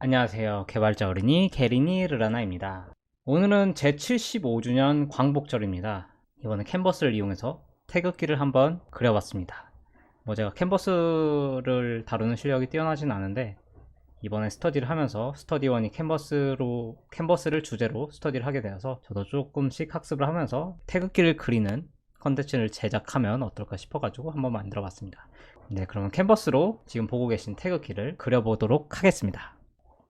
안녕하세요. 개발자 어린이 게리니 르라나입니다. 오늘은 제75주년 광복절입니다. 이번에 캔버스를 이용해서 태극기를 한번 그려봤습니다. 제가 캔버스를 다루는 실력이 뛰어나진 않은데 이번에 스터디를 하면서 스터디원이 캔버스를 주제로 스터디를 하게 되어서 저도 조금씩 학습을 하면서 태극기를 그리는 컨텐츠를 제작하면 어떨까 싶어가지고 한번 만들어 봤습니다. 네, 그러면 캔버스로 지금 보고 계신 태극기를 그려보도록 하겠습니다.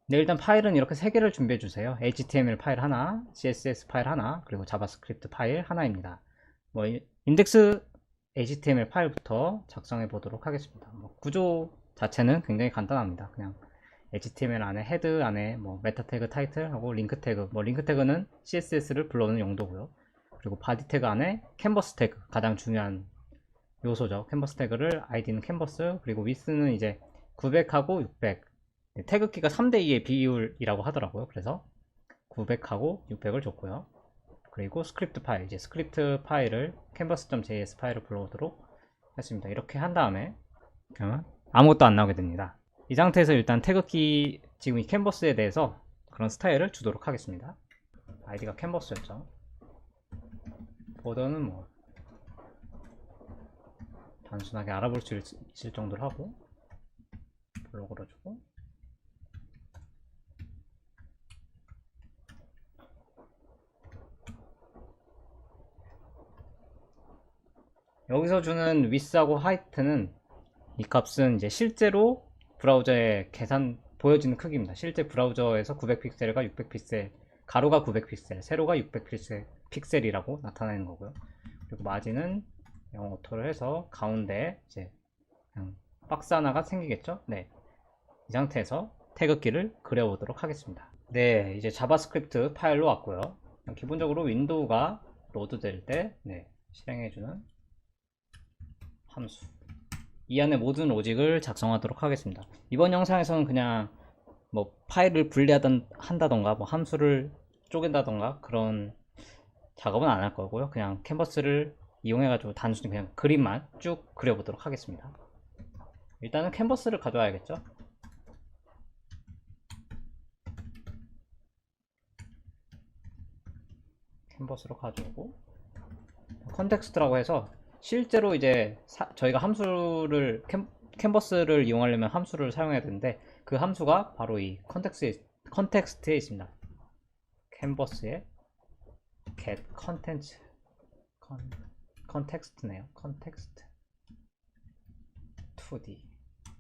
네, 일단 파일은 이렇게 3개를 준비해 주세요. HTML 파일 하나, CSS 파일 하나, 그리고 자바스크립트 파일 하나입니다. 인덱스 HTML 파일부터 작성해 보도록 하겠습니다. 구조 자체는 굉장히 간단합니다. 그냥 HTML 안에 헤드 안에 메타 태그 타이틀하고 링크 태그, 링크 태그는 CSS를 불러오는 용도고요. 그리고 바디 태그 안에 캔버스 태그, 가장 중요한 요소죠. 캔버스 태그를 아이디는 캔버스, 그리고 위스는 이제 900하고 600, 태극기가 3대2의 비율이라고 하더라고요. 그래서 900하고 600을 줬고요. 그리고 스크립트 파일, 이제 스크립트 파일을 canvas.js 파일을 불러오도록 했습니다. 이렇게 한 다음에 그러면 아무것도 안 나오게 됩니다. 이 상태에서 일단 태극기 지금 이 캔버스에 대해서 그런 스타일을 주도록 하겠습니다. 아이디가 캔버스였죠. 보더는 단순하게 알아볼 수 있을 정도로 하고 블록으로 주고, 여기서 주는 width하고 height는 이 값은 이제 실제로 브라우저에 보여지는 크기입니다. 실제 브라우저에서 900픽셀과 600픽셀, 가로가 900픽셀, 세로가 600픽셀이라고 나타내는 거고요. 그리고 마진은 영어 오토를 해서 가운데 이제 그냥 박스 하나가 생기겠죠? 네. 이 상태에서 태극기를 그려보도록 하겠습니다. 네, 이제 자바스크립트 파일로 왔고요. 기본적으로 윈도우가 로드될 때 실행해주는 함수, 이 안에 모든 로직을 작성하도록 하겠습니다. 이번 영상에서는 그냥 파일을 한다던가 함수를 쪼갠다던가 그런 작업은 안 할 거고요. 그냥 캔버스를 이용해 가지고 단순히 그냥 그림만 쭉 그려보도록 하겠습니다. 일단은 캔버스를 가져와야겠죠. 캔버스로 가져오고, 컨텍스트라고 해서 실제로 이제 저희가 캔버스를 이용하려면 함수를 사용해야 되는데, 그 함수가 바로 이 컨텍스트에 있습니다. 캔버스에 get content 컨텍스트네요. 컨텍스트 2D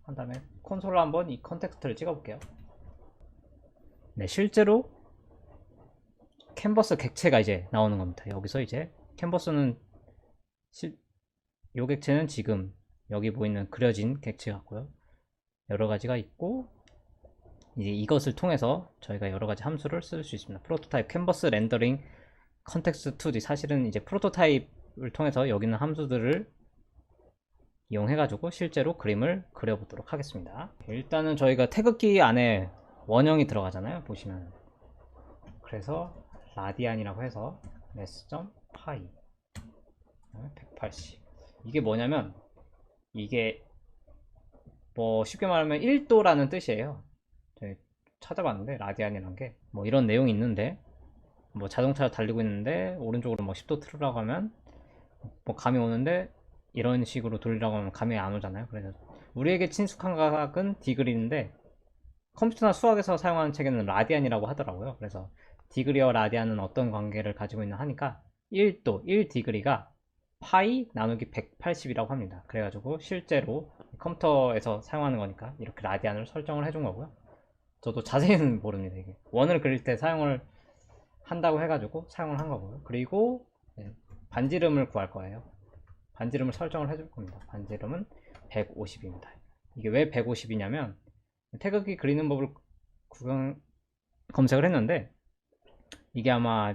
한 다음에 콘솔로 한번 이 컨텍스트를 찍어 볼게요. 네, 실제로 캔버스 객체가 이제 나오는 겁니다. 여기서 이제 캔버스는 요 객체는 지금 여기 보이는 그려진 객체 같고요. 여러 가지가 있고, 이제 이것을 통해서 저희가 여러 가지 함수를 쓸 수 있습니다. 프로토타입, 캔버스 렌더링, 컨텍스트 2D, 사실은 이제 프로토타입을 통해서 여기 있는 함수들을 이용해가지고 실제로 그림을 그려보도록 하겠습니다. 일단은 저희가 태극기 안에 원형이 들어가잖아요. 보시면. 그래서 라디안이라고 해서 mass.pi 180, 이게 뭐냐면 이게 쉽게 말하면 1도라는 뜻이에요. 저희 찾아봤는데 라디안이라는 게 이런 내용이 있는데, 자동차 달리고 있는데 오른쪽으로 10도 틀으라고 하면 감이 오는데 이런 식으로 돌리라고 하면 감이 안 오잖아요. 그래서 우리에게 친숙한 각은 디그리인데 컴퓨터나 수학에서 사용하는 책에는 라디안이라고 하더라고요. 그래서 디그리와 라디안은 어떤 관계를 가지고 있나 하니까 1도, 1디그리가 파이 나누기 180이라고 합니다. 그래가지고 실제로 컴퓨터에서 사용하는 거니까 이렇게 라디안을 설정을 해준 거고요. 저도 자세히는 모릅니다. 이게 원을 그릴 때 사용을 한다고 해가지고 사용을 한 거고요. 그리고 반지름을 구할 거예요. 반지름을 설정을 해줄 겁니다. 반지름은 150입니다. 이게 왜 150이냐면 태극기 그리는 법을 검색을 했는데, 이게 아마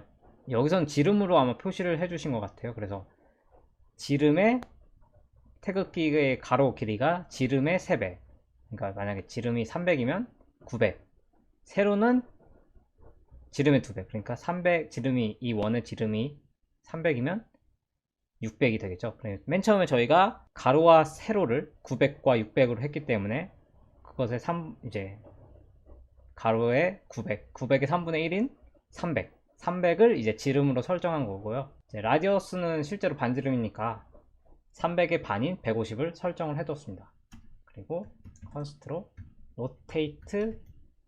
여기선 지름으로 아마 표시를 해주신 것 같아요. 그래서 지름의 태극기의 가로 길이가 지름의 3배, 그러니까 만약에 지름이 300이면 900, 세로는 지름의 2배, 그러니까 300, 이 원의 지름이 300이면 600이 되겠죠. 맨 처음에 저희가 가로와 세로를 900과 600으로 했기 때문에 그것의 이제 가로에 900, 900의 3분의 1인 300, 300을 이제 지름으로 설정한 거고요. 이제 라디어스는 실제로 반지름이니까 300의 반인 150을 설정을 해뒀습니다. 그리고 컨스트로 rotate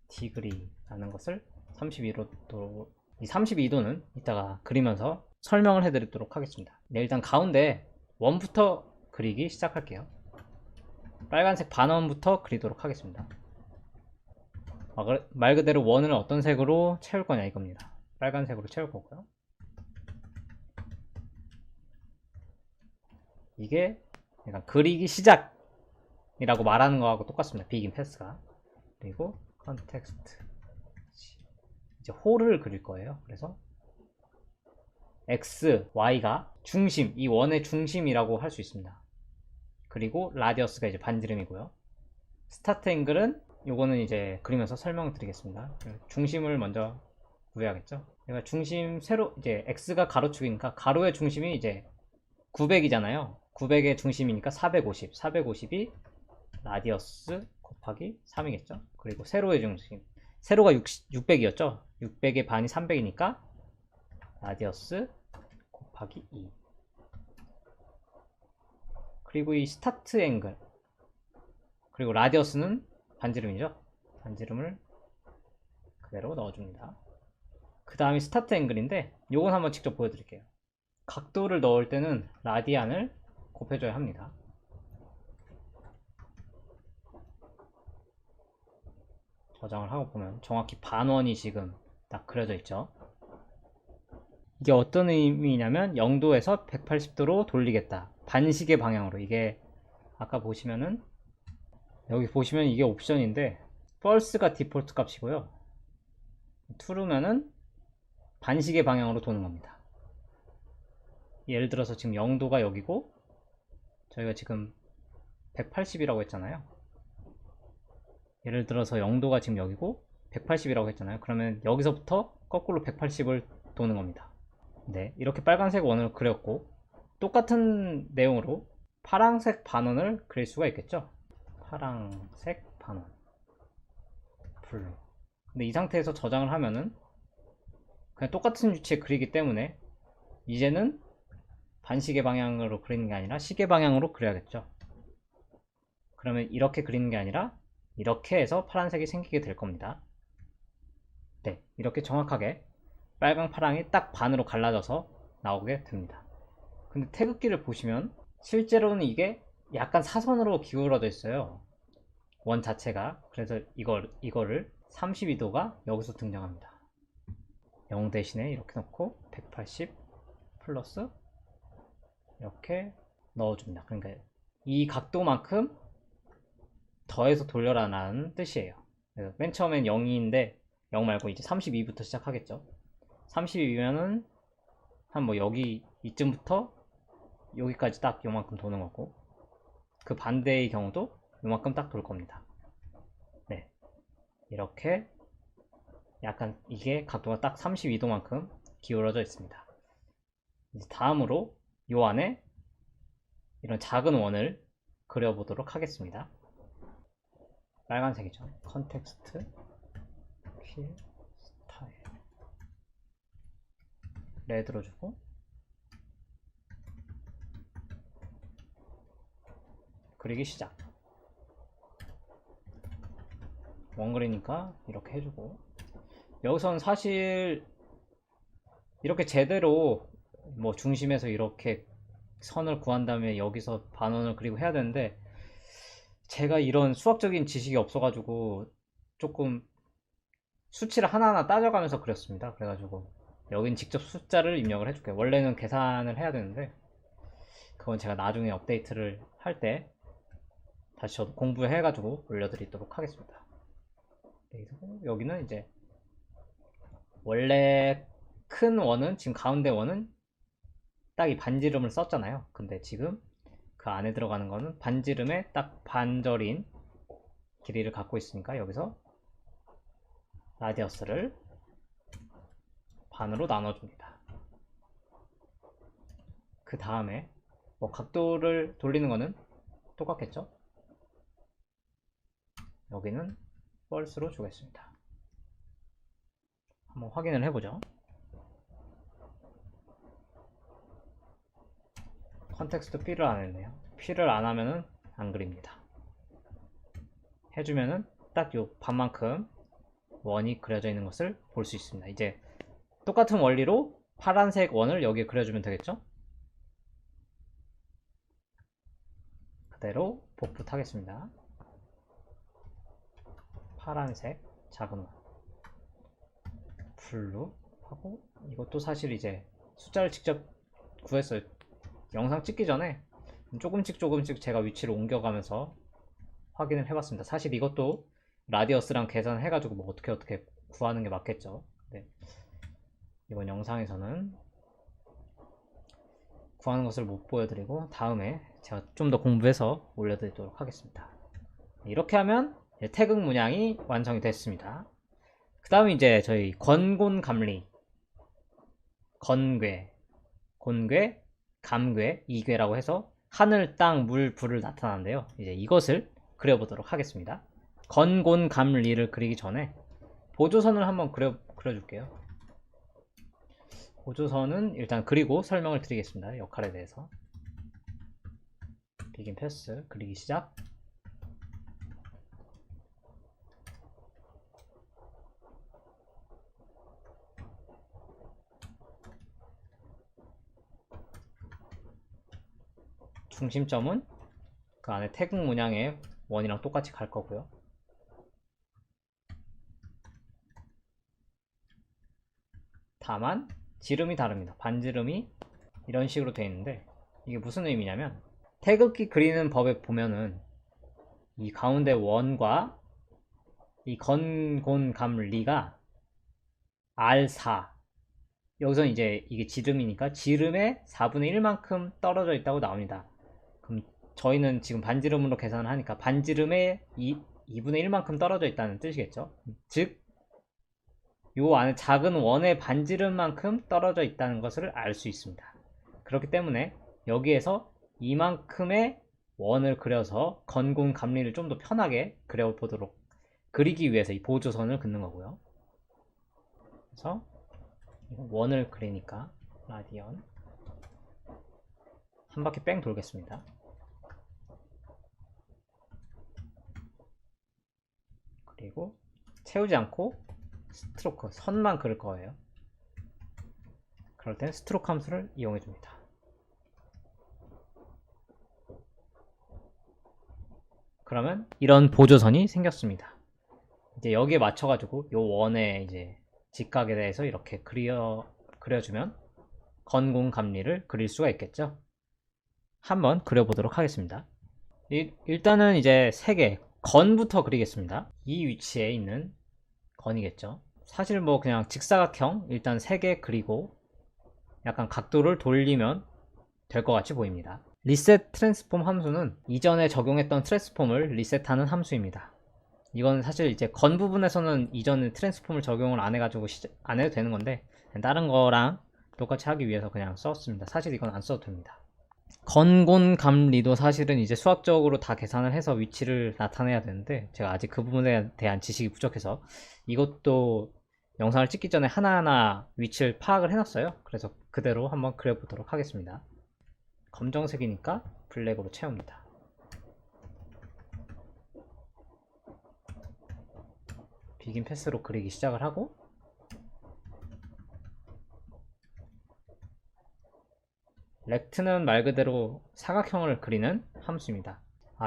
degree라는 것을 32도, 이 32도는 이따가 그리면서 설명을 해드리도록 하겠습니다. 네, 일단 가운데 원부터 그리기 시작할게요. 빨간색 반원부터 그리도록 하겠습니다. 말 그대로 원을 어떤 색으로 채울 거냐 이겁니다. 빨간색으로 채울 거고요. 이게 약간 그리기 시작이라고 말하는 거하고 똑같습니다. begin 패스가. 그리고 컨텍스트, 이제 홀을 그릴 거예요. 그래서 x, y가 중심, 이 원의 중심이라고 할 수 있습니다. 그리고 라디어스가 이제 반지름이고요. 스타트 앵글은 요거는 이제 그리면서 설명을 드리겠습니다. 중심을 먼저 구해야겠죠. 내가 중심 세로, 이제 x가 가로축이니까 가로의 중심이 이제 900이잖아요. 900의 중심이니까 450, 450이 라디어스 곱하기 3이겠죠. 그리고 세로의 중심, 세로가 600이었죠. 600의 반이 300이니까 라디어스 곱하기 2. 그리고 이 스타트 앵글, 그리고 라디어스는 반지름이죠. 반지름을 그대로 넣어줍니다. 그 다음에 스타트 앵글인데 요건 한번 직접 보여드릴게요. 각도를 넣을 때는 라디안을 곱해줘야 합니다. 저장을 하고 보면 정확히 반원이 지금 딱 그려져 있죠. 이게 어떤 의미냐면 0도에서 180도로 돌리겠다. 반시계 방향으로. 이게 아까 보시면은 여기 보시면 이게 옵션인데 false가 디폴트 값이고요. true면은 반시계 방향으로 도는 겁니다. 예를 들어서 지금 0도가 여기고 저희가 지금 180이라고 했잖아요. 예를 들어서 0도가 지금 여기고 180이라고 했잖아요. 그러면 여기서부터 거꾸로 180을 도는 겁니다. 네, 이렇게 빨간색 원을 그렸고 똑같은 내용으로 파란색 반원을 그릴 수가 있겠죠. 파란색 반원 블루. 근데 이 상태에서 저장을 하면은 그냥 똑같은 위치에 그리기 때문에 이제는 반시계 방향으로 그리는 게 아니라 시계 방향으로 그려야겠죠. 그러면 이렇게 그리는 게 아니라 이렇게 해서 파란색이 생기게 될 겁니다. 네, 이렇게 정확하게 빨강 파랑이 딱 반으로 갈라져서 나오게 됩니다. 근데 태극기를 보시면 실제로는 이게 약간 사선으로 기울어져 있어요. 원 자체가. 그래서 이거를 32도가 여기서 등장합니다. 0 대신에 이렇게 넣고 180 플러스 이렇게 넣어줍니다. 그러니까 이 각도만큼 더해서 돌려라라는 뜻이에요. 그래서 맨 처음엔 0인데 0 말고 이제 32부터 시작하겠죠. 32면은 한 뭐 여기 이쯤부터 여기까지 딱 요만큼 도는 거고, 그 반대의 경우도 요만큼 딱 돌 겁니다. 네, 이렇게 약간 이게 각도가 딱 32도만큼 기울어져 있습니다. 이제 다음으로 요 안에 이런 작은 원을 그려보도록 하겠습니다. 빨간색이죠. 컨텍스트 휠 스타일 레드로 주고, 그리기 시작. 원 그리니까 이렇게 해주고, 여기서는 사실 이렇게 제대로 뭐 중심에서 이렇게 선을 구한 다음에 여기서 반원을 그리고 해야 되는데, 제가 이런 수학적인 지식이 없어가지고 조금 수치를 하나하나 따져가면서 그렸습니다. 그래가지고 여긴 직접 숫자를 입력을 해줄게요. 원래는 계산을 해야 되는데 그건 제가 나중에 업데이트를 할 때 다시 저도 공부해가지고 올려드리도록 하겠습니다. 여기는 이제 원래 큰 원은, 지금 가운데 원은 딱 이 반지름을 썼잖아요. 근데 지금 그 안에 들어가는 거는 반지름의 딱 반절인 길이를 갖고 있으니까 여기서 라디어스를 반으로 나눠줍니다. 그 다음에 뭐 각도를 돌리는 거는 똑같겠죠. 여기는 false로 주겠습니다. 한번 확인을 해보죠. 컨텍스트 필을 안 했네요. 필을 안 하면은 안 그립니다. 해주면은 딱 요 반만큼 원이 그려져 있는 것을 볼 수 있습니다. 이제 똑같은 원리로 파란색 원을 여기에 그려주면 되겠죠? 그대로 복붙하겠습니다. 파란색 작은 원 블루 하고, 이것도 사실 이제 숫자를 직접 구했어요. 영상 찍기 전에 조금씩 제가 위치를 옮겨가면서 확인을 해봤습니다. 사실 이것도 라디어스랑 계산해가지고 뭐 어떻게 구하는 게 맞겠죠. 네. 이번 영상에서는 구하는 것을 못 보여드리고 다음에 제가 좀 더 공부해서 올려드리도록 하겠습니다. 이렇게 하면 태극 문양이 완성이 됐습니다. 그 다음에 이제 저희 건곤감리, 건괴, 곤괴, 감괴, 이괴라고 해서 하늘, 땅, 물, 불을 나타나는데요. 이제 이것을 그려보도록 하겠습니다. 건곤감리를 그리기 전에 보조선을 한번 그려줄게요. 보조선은 일단 그리고 설명을 드리겠습니다. 역할에 대해서. 비긴 패스, 그리기 시작. 중심점은 그 안에 태극 문양의 원이랑 똑같이 갈 거고요. 다만 지름이 다릅니다. 반지름이 이런 식으로 되어 있는데, 이게 무슨 의미냐면 태극기 그리는 법에 보면은 이 가운데 원과 이 건곤감리가 R4, 여기서 이제 이게 지름이니까 지름의 4분의 1만큼 떨어져 있다고 나옵니다. 그럼 저희는 지금 반지름으로 계산을 하니까 반지름의 2분의 1만큼 떨어져 있다는 뜻이겠죠. 즉 요 안에 작은 원의 반지름만큼 떨어져 있다는 것을 알 수 있습니다. 그렇기 때문에 여기에서 이만큼의 원을 그려서 건곤감리를 좀 더 편하게 그려보도록, 그리기 위해서 이 보조선을 긋는 거고요. 그래서 원을 그리니까 라디언 한 바퀴 뺑 돌겠습니다. 그리고 채우지 않고 스트로크, 선만 그릴 거예요. 그럴 땐 스트로크 함수를 이용해 줍니다. 그러면 이런 보조선이 생겼습니다. 이제 여기에 맞춰가지고 요 원의 이제 직각에 대해서 이렇게 그려주면 건곤감리를 그릴 수가 있겠죠. 한번 그려보도록 하겠습니다. 일단은 이제 3개 건부터 그리겠습니다. 이 위치에 있는 건이겠죠. 사실 뭐 그냥 직사각형 일단 3개 그리고 약간 각도를 돌리면 될 것 같이 보입니다. 리셋 트랜스폼 함수는 이전에 적용했던 트랜스폼을 리셋하는 함수입니다. 이건 사실 이제 건 부분에서는 이전에 트랜스폼을 적용을 안 해가지고 안 해도 되는 건데, 다른 거랑 똑같이 하기 위해서 그냥 썼습니다. 사실 이건 안 써도 됩니다. 건곤감리도 사실은 이제 수학적으로 다 계산을 해서 위치를 나타내야 되는데, 제가 아직 그 부분에 대한 지식이 부족해서 이것도 영상을 찍기 전에 하나하나 위치를 파악을 해놨어요. 그래서 그대로 한번 그려보도록 하겠습니다. 검정색이니까 블랙으로 채웁니다. 비긴 패스로 그리기 시작을 하고, 렉트는 말 그대로 사각형을 그리는 함수입니다.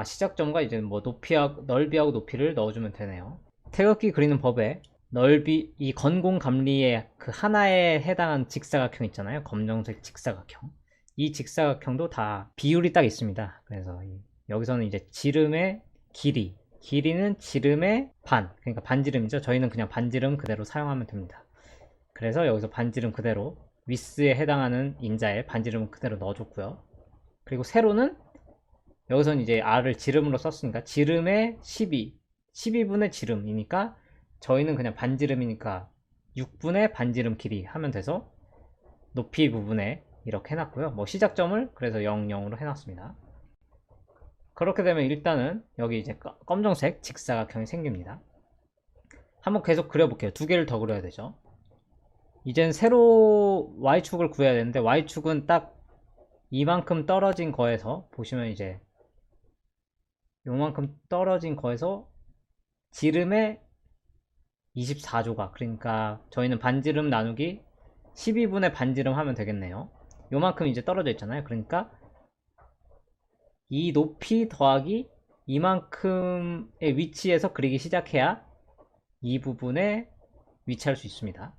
시작점과 이제 뭐 넓이하고 높이를 넣어주면 되네요. 태극기 그리는 법에 넓이, 이 건공감리의 그 하나에 해당한 직사각형 있잖아요. 검정색 직사각형. 이 직사각형도 다 비율이 딱 있습니다. 그래서 여기서는 이제 지름의 길이는 지름의 반, 그러니까 반지름이죠. 저희는 그냥 반지름 그대로 사용하면 됩니다. 그래서 여기서 반지름 그대로 위스에 해당하는 인자에 반지름은 그대로 넣어줬고요. 그리고 세로는 여기서는 이제 r을 지름으로 썼으니까 지름의 12분의 지름이니까 저희는 그냥 반지름이니까 6분의 반지름 길이 하면 돼서 높이 부분에 이렇게 해놨고요. 뭐 시작점을 그래서 0, 0으로 해놨습니다. 그렇게 되면 일단은 여기 이제 검정색 직사각형이 생깁니다. 한번 계속 그려볼게요. 2개를 더 그려야 되죠. 이젠 새로 Y축을 구해야 되는데 Y축은 딱 이만큼 떨어진 거에서 보시면 이제 요만큼 떨어진 거에서 지름의 24조각, 그러니까 저희는 반지름 나누기 12분의 반지름 하면 되겠네요. 요만큼 이제 떨어져 있잖아요. 그러니까 이 높이 더하기 이만큼의 위치에서 그리기 시작해야 이 부분에 위치할 수 있습니다.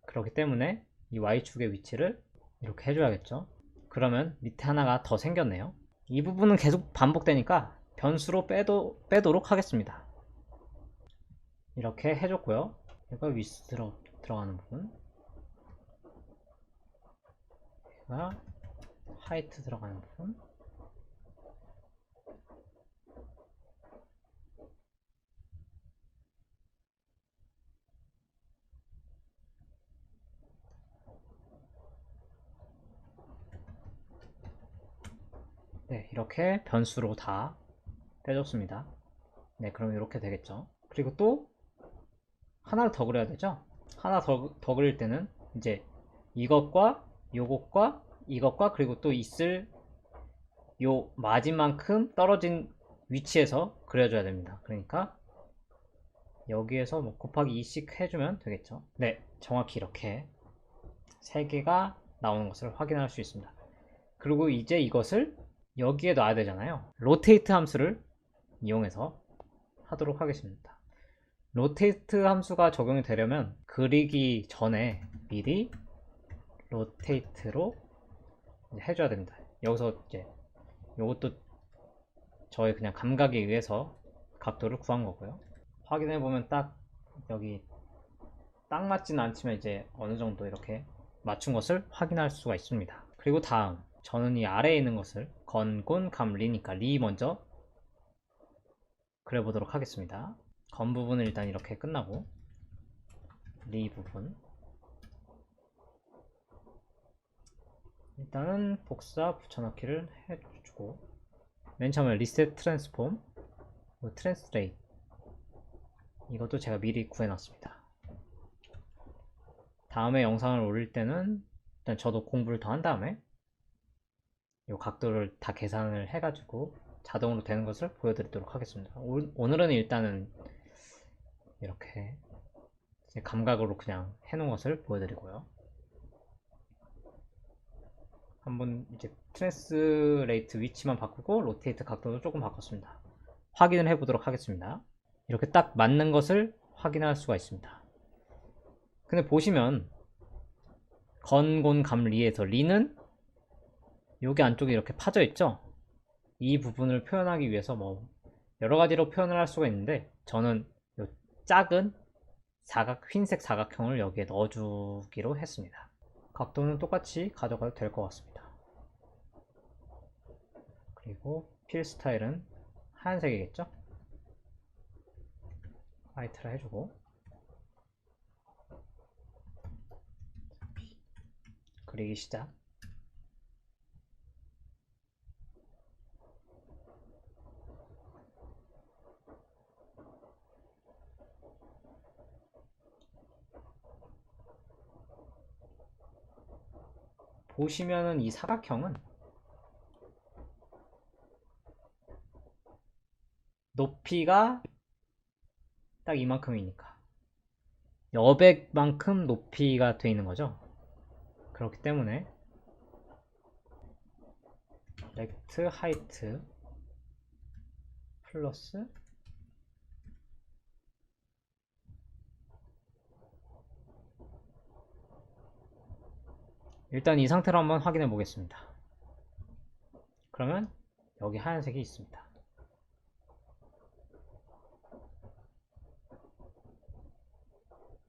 그렇기 때문에 이 Y축의 위치를 이렇게 해줘야겠죠. 그러면 밑에 하나가 더 생겼네요. 이 부분은 계속 반복되니까 변수로 빼도록 하겠습니다. 이렇게 해줬고요. 이거 위스 들어가는 부분, 얘가 하이트 들어가는 부분, 네, 이렇게 변수로 다 빼줬습니다. 네, 그럼 이렇게 되겠죠. 그리고 또 하나를 더 그려야 되죠. 하나 더 그릴 때는 이제 이것과 요것과 이것과 그리고 또 있을 요 마진만큼 떨어진 위치에서 그려줘야 됩니다. 그러니까 여기에서 뭐 곱하기 2씩 해주면 되겠죠. 네, 정확히 이렇게 3개가 나오는 것을 확인할 수 있습니다. 그리고 이제 이것을 여기에 놔야 되잖아요. 로테이트 함수를 이용해서 하도록 하겠습니다. 로테이트 함수가 적용이 되려면 그리기 전에 미리 로테이트로 해줘야 됩니다. 여기서 이제 이것도 저의 그냥 감각에 의해서 각도를 구한 거고요. 확인해 보면 딱 여기 딱 맞지는 않지만 이제 어느 정도 이렇게 맞춘 것을 확인할 수가 있습니다. 그리고 다음, 저는 이 아래에 있는 것을 건, 곤, 감, 리니까 리 먼저 그려보도록 하겠습니다. 건 부분은 일단 이렇게 끝나고 리 부분 일단은 복사 붙여넣기를 해주고 맨 처음에 리셋 트랜스폼 트랜스레이트 이것도 제가 미리 구해놨습니다. 다음에 영상을 올릴 때는 일단 저도 공부를 더 한 다음에 이 각도를 다 계산을 해가지고 자동으로 되는 것을 보여드리도록 하겠습니다. 오늘은 일단은 이렇게 감각으로 그냥 해놓은 것을 보여드리고요. 한번 이제 트랜스레이트 위치만 바꾸고 로테이트 각도도 조금 바꿨습니다. 확인을 해보도록 하겠습니다. 이렇게 딱 맞는 것을 확인할 수가 있습니다. 근데 보시면 건, 곤, 감, 리에서 리는 여기 안쪽에 이렇게 파져 있죠. 이 부분을 표현하기 위해서 뭐 여러 가지로 표현을 할 수가 있는데 저는 이 작은 흰색 사각형을 여기에 넣어주기로 했습니다. 각도는 똑같이 가져가도 될 것 같습니다. 그리고 필 스타일은 하얀색이겠죠? 화이트를 해주고 그리기 시작. 보시면은 이 사각형은 높이가 딱 이만큼이니까 여백만큼 높이가 돼 있는 거죠. 그렇기 때문에 렉트 하이트 플러스 일단 이 상태로 한번 확인해 보겠습니다. 그러면 여기 하얀색이 있습니다.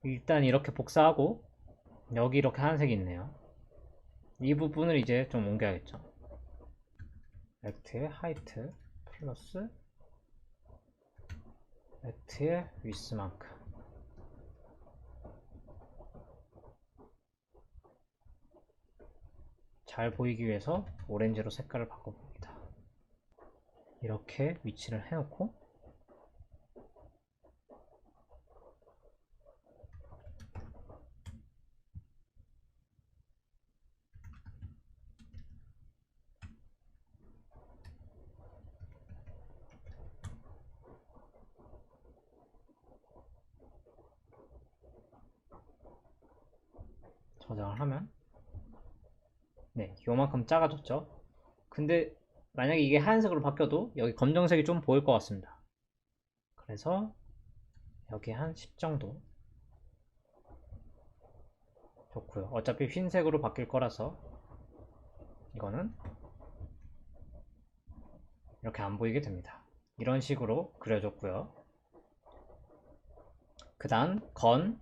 일단 이렇게 복사하고 여기 이렇게 하얀색이 있네요. 이 부분을 이제 좀 옮겨야겠죠. 렉트의 하이트 플러스 렉트의 위스만큼 잘 보이기 위해서 오렌지로 색깔을 바꿔봅니다. 이렇게 위치를 해놓고 저장을 하면 네, 요만큼 작아졌죠. 근데 만약에 이게 하얀색으로 바뀌어도 여기 검정색이 좀 보일 것 같습니다. 그래서 여기 한 10 정도 좋고요. 어차피 흰색으로 바뀔 거라서 이거는 이렇게 안 보이게 됩니다. 이런 식으로 그려줬고요. 그 다음 건,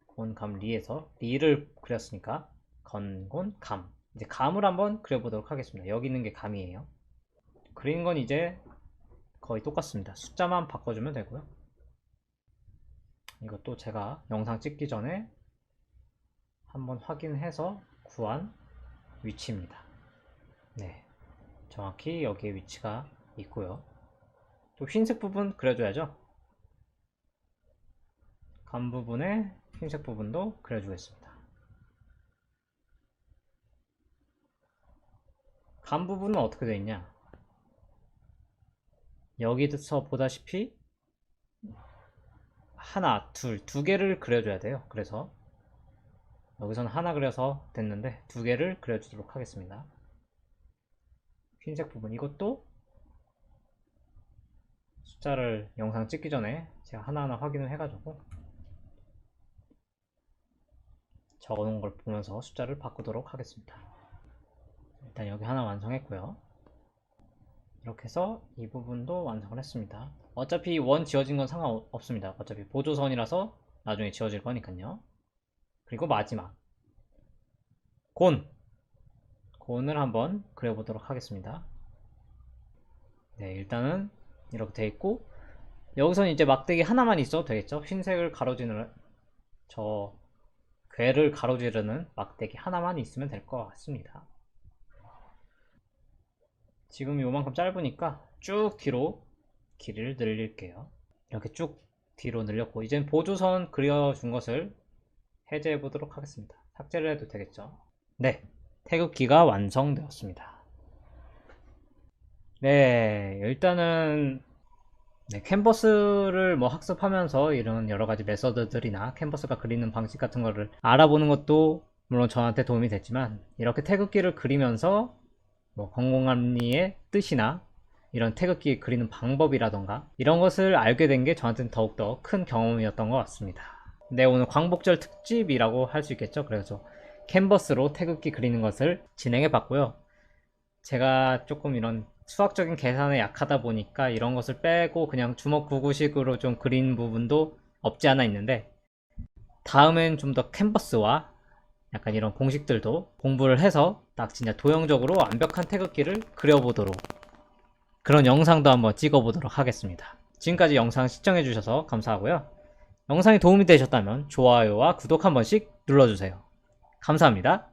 곤, 감, 리에서 리를 그렸으니까 건, 곤, 감. 이제 감을 한번 그려보도록 하겠습니다. 여기 있는 게 감이에요. 그린 건 이제 거의 똑같습니다. 숫자만 바꿔주면 되고요. 이것도 제가 영상 찍기 전에 한번 확인해서 구한 위치입니다. 네, 정확히 여기에 위치가 있고요. 또 흰색 부분 그려줘야죠. 감 부분에 흰색 부분도 그려주겠습니다. 감 부분은 어떻게 되어 있냐? 여기서 보다시피 하나, 두 개를 그려줘야 돼요. 그래서 여기서는 하나 그려서 됐는데 두 개를 그려주도록 하겠습니다. 흰색 부분 이것도 숫자를 영상 찍기 전에 제가 하나하나 확인을 해가지고 적어놓은 걸 보면서 숫자를 바꾸도록 하겠습니다. 일단 여기 하나 완성했고요. 이렇게 해서 이 부분도 완성을 했습니다. 어차피 원 지워진 건 상관없습니다. 어차피 보조선이라서 나중에 지워질 거니까요. 그리고 마지막 곤을 한번 그려보도록 하겠습니다. 네, 일단은 이렇게 돼 있고 여기서는 이제 막대기 하나만 있어도 되겠죠. 흰색을 가로지르는 저 괴를 가로지르는 막대기 하나만 있으면 될 것 같습니다. 지금 요만큼 짧으니까 쭉 뒤로 길이를 늘릴게요. 이렇게 쭉 뒤로 늘렸고 이젠 보조선 그려준 것을 해제해 보도록 하겠습니다. 삭제를 해도 되겠죠. 네, 태극기가 완성되었습니다. 네, 일단은 네, 캔버스를 뭐 학습하면서 이런 여러가지 메서드들이나 캔버스가 그리는 방식 같은 거를 알아보는 것도 물론 저한테 도움이 됐지만 이렇게 태극기를 그리면서 뭐 건공합리의 뜻이나 이런 태극기 그리는 방법이라던가 이런 것을 알게 된 게 저한테는 더욱더 큰 경험이었던 것 같습니다. 네, 오늘 광복절 특집이라고 할 수 있겠죠. 그래서 캔버스로 태극기 그리는 것을 진행해 봤고요. 제가 조금 이런 수학적인 계산에 약하다 보니까 이런 것을 빼고 그냥 주먹구구식으로 좀 그린 부분도 없지 않아 있는데 다음엔 좀 더 캔버스와 약간 이런 공식들도 공부를 해서 딱 진짜 도형적으로 완벽한 태극기를 그려보도록 그런 영상도 한번 찍어보도록 하겠습니다. 지금까지 영상 시청해주셔서 감사하고요. 영상이 도움이 되셨다면 좋아요와 구독 한 번씩 눌러주세요. 감사합니다.